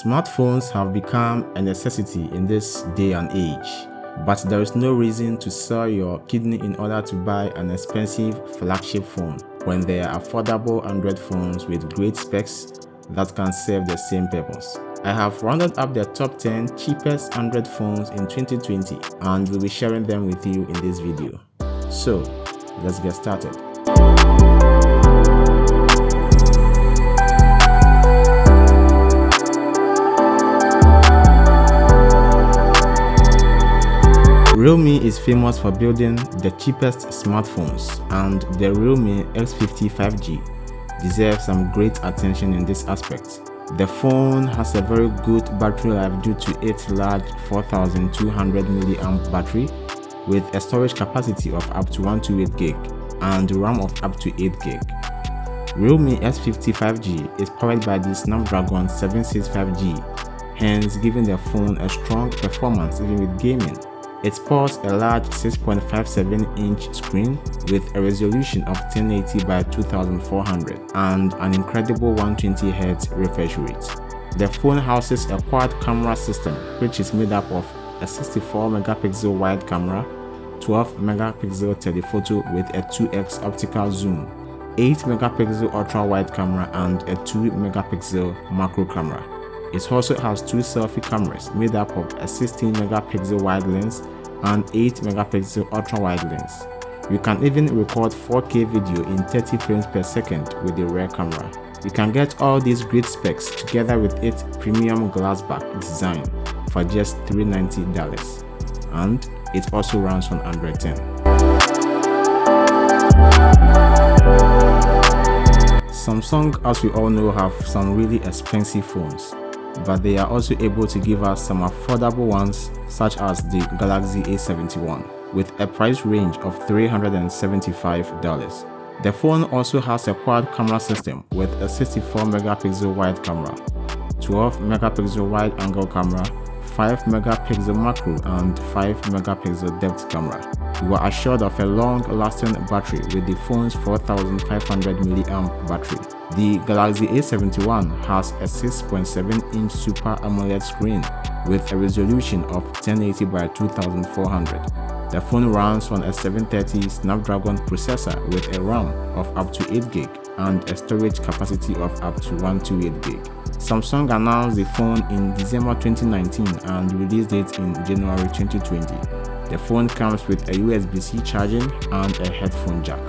Smartphones have become a necessity in this day and age, but there is no reason to sell your kidney in order to buy an expensive flagship phone when there are affordable Android phones with great specs that can serve the same purpose. I have rounded up the top 10 cheapest Android phones in 2020 and will be sharing them with you in this video. So, let's get started. Realme is famous for building the cheapest smartphones, and the Realme L55G deserves some great attention in this aspect. The phone has a very good battery life due to its large 4200 mAh battery with a storage capacity of up to 128GB and RAM of up to 8GB. Realme S55G is powered by the Snapdragon 765G, hence giving the phone a strong performance even with gaming. It sports a large 6.57-inch screen with a resolution of 1080 by 2400 and an incredible 120Hz refresh rate. The phone houses a quad camera system which is made up of a 64-megapixel wide camera, 12-megapixel telephoto with a 2x optical zoom, 8-megapixel ultra-wide camera and a 2-megapixel macro camera. It also has two selfie cameras made up of a 16-megapixel wide lens and 8-megapixel ultra-wide lens. You can even record 4K video in 30 frames per second with the rear camera. You can get all these great specs together with its premium glass back design for just $390, and it also runs on Android 10. Samsung, as we all know, have some really expensive phones, but they are also able to give us some affordable ones such as the Galaxy A71 with a price range of $375. The phone also has a quad camera system with a 64-megapixel wide camera, 12-megapixel wide angle camera, 5-megapixel macro and 5-megapixel depth camera. You are assured of a long-lasting battery with the phone's 4500 mAh battery. The Galaxy A71 has a 6.7-inch Super AMOLED screen with a resolution of 1080 by 2400. The phone runs on a 730 Snapdragon processor with a RAM of up to 8GB and a storage capacity of up to 128GB. Samsung announced the phone in December 2019 and released it in January 2020. The phone comes with a USB-C charging and a headphone jack.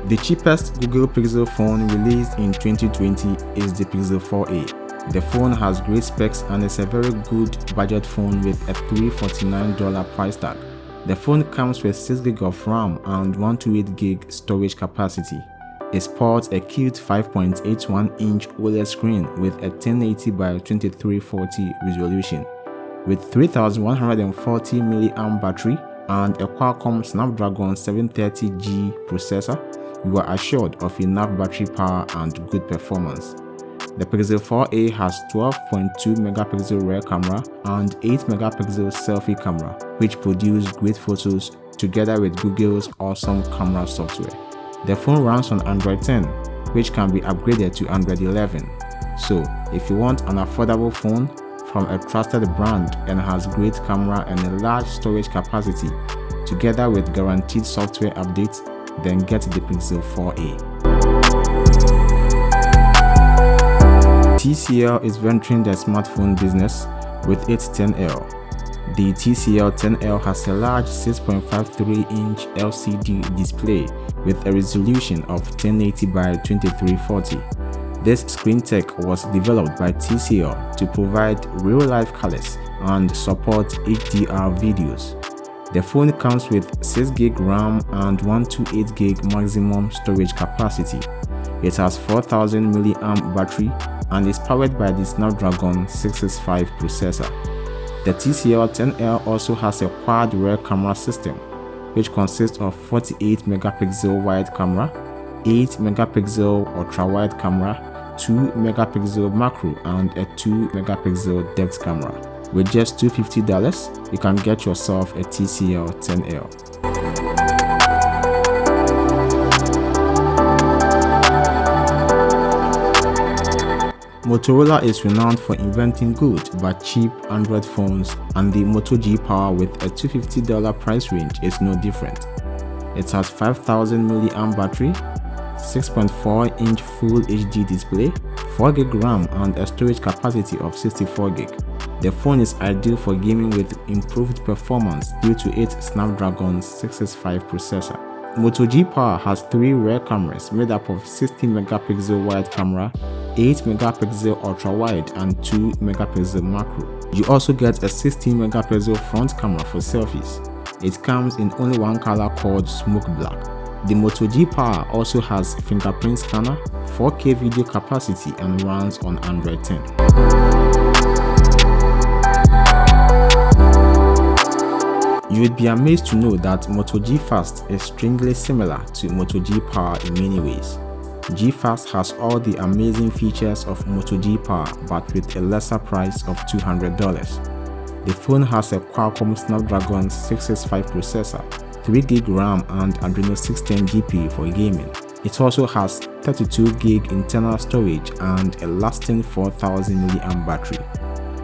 The cheapest Google Pixel phone released in 2020 is the Pixel 4a. The phone has great specs and is a very good budget phone with a $349 price tag. The phone comes with 6GB of RAM and 128GB storage capacity. It sports a cute 5.81-inch OLED screen with a 1080 by 2340 resolution. With 3140 mAh battery and a Qualcomm Snapdragon 730G processor, you are assured of enough battery power and good performance. The Pixel 4a has 12.2-megapixel rear camera and 8-megapixel selfie camera, which produce great photos together with Google's awesome camera software. The phone runs on Android 10, which can be upgraded to Android 11. So, if you want an affordable phone from a trusted brand and has great camera and a large storage capacity, together with guaranteed software updates, then get the Pixel 4a. TCL is venturing the smartphone business with its 10L. The TCL 10L has a large 6.53-inch LCD display with a resolution of 1080 by 2340. This screen tech was developed by TCL to provide real-life colors and support HDR videos. The phone comes with 6GB RAM and 128GB maximum storage capacity. It has 4000 mAh battery and is powered by the Snapdragon 665 processor. The TCL 10L also has a quad rear camera system, which consists of 48-megapixel wide camera, 8-megapixel ultra-wide camera, 2-megapixel macro and a 2-megapixel depth camera. With just $250, you can get yourself a TCL 10L. Motorola is renowned for inventing good but cheap Android phones, and the Moto G Power with a $250 price range is no different. It has 5000 mAh battery, 6.4-inch Full HD display, 4GB RAM and a storage capacity of 64GB. The phone is ideal for gaming with improved performance due to its Snapdragon 665 processor. Moto G Power has 3 rear cameras made up of 60MP wide camera, 8MP ultra wide and 2MP macro. You also get a 16MP front camera for selfies. It comes in only one color called smoke black. The Moto G Power also has fingerprint scanner, 4K video capacity and runs on Android 10. You would be amazed to know that Moto G Fast is strangely similar to Moto G Power in many ways. G Fast has all the amazing features of Moto G Power but with a lesser price of $200. The phone has a Qualcomm Snapdragon 665 processor, 3GB RAM and Adreno 610 GPU for gaming. It also has 32GB internal storage and a lasting 4000 mAh battery.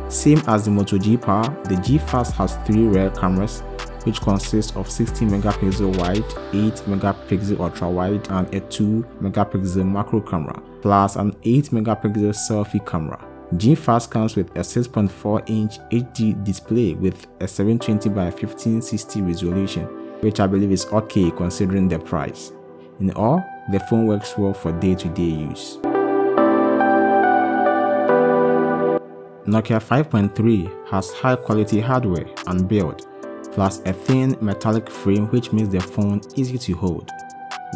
Same as the Moto G Power, the G Fast has 3 rear cameras, which consist of 60MP wide, 8MP ultra wide and a 2MP macro camera, plus an 8MP selfie camera. G Fast comes with a 6.4-inch HD display with a 720x1560 resolution, which I believe is okay considering the price. In all, the phone works well for day-to-day use. Nokia 5.3 has high-quality hardware and build, plus a thin metallic frame which makes the phone easy to hold.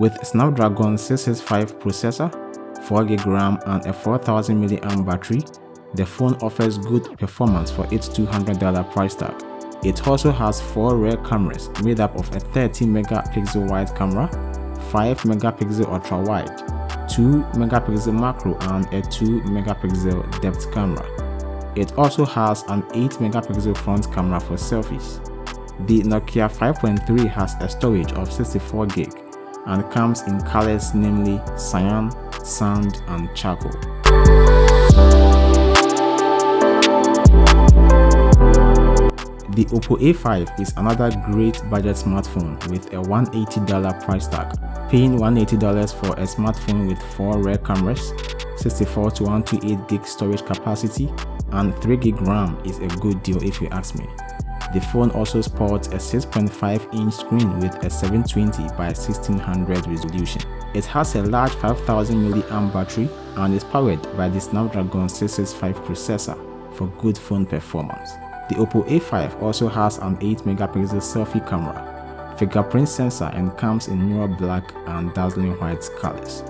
With Snapdragon 665 processor, 4GB RAM and a 4000 mAh battery, the phone offers good performance for its $200 price tag. It also has 4 rear cameras made up of a 30MP wide camera, 5MP ultra wide, 2MP macro and a 2MP depth camera. It also has an 8MP front camera for selfies. The Nokia 5.3 has a storage of 64GB and comes in colors namely cyan, sand and charcoal. The Oppo A5 is another great budget smartphone with a $180 price tag. Paying $180 for a smartphone with 4 rear cameras, 64 to 128GB storage capacity and 3GB RAM is a good deal if you ask me. The phone also sports a 6.5-inch screen with a 720x1600 resolution. It has a large 5000 mAh battery and is powered by the Snapdragon 665 processor for good phone performance. The Oppo A5 also has an 8MP selfie camera, fingerprint sensor and comes in mirror black and dazzling white colors.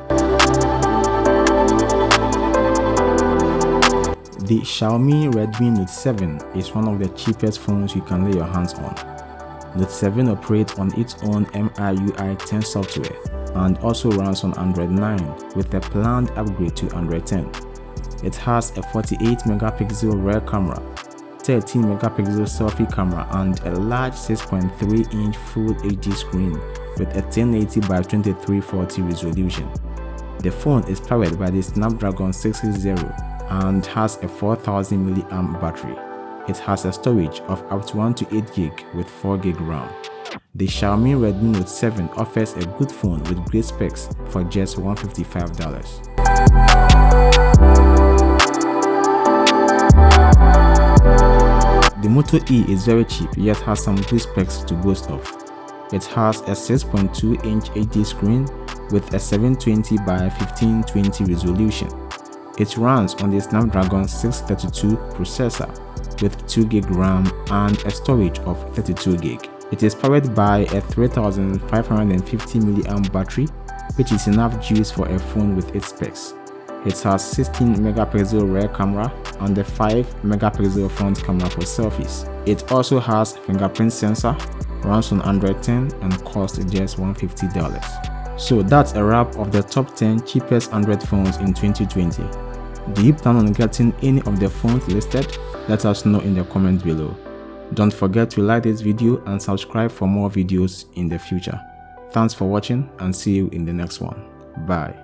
The Xiaomi Redmi Note 7 is one of the cheapest phones you can lay your hands on. Note 7 operates on its own MIUI 10 software and also runs on Android 9 with a planned upgrade to Android 10. It has a 48MP rear camera, 13MP selfie camera and a large 6.3-inch Full HD screen with a 1080x2340 resolution. The phone is powered by the Snapdragon 660 and has a 4000 mAh battery. It has a storage of up to 128GB with 4GB RAM. The Xiaomi Redmi Note 7 offers a good phone with great specs for just $155. The Moto E is very cheap yet has some good specs to boast of. It has a 6.2-inch HD screen with a 720x1520 resolution. It runs on the Snapdragon 632 processor with 2GB RAM and a storage of 32GB. It is powered by a 3550 mAh battery, which is enough juice for a phone with its specs. It has 16MP rear camera and a 5MP front camera for selfies. It also has fingerprint sensor, runs on Android 10 and costs just $150. So that's a wrap of the top 10 cheapest Android phones in 2020. Do you plan on getting any of the phones listed? Let us know in the comments below. Don't forget to like this video and subscribe for more videos in the future. Thanks for watching and see you in the next one. Bye.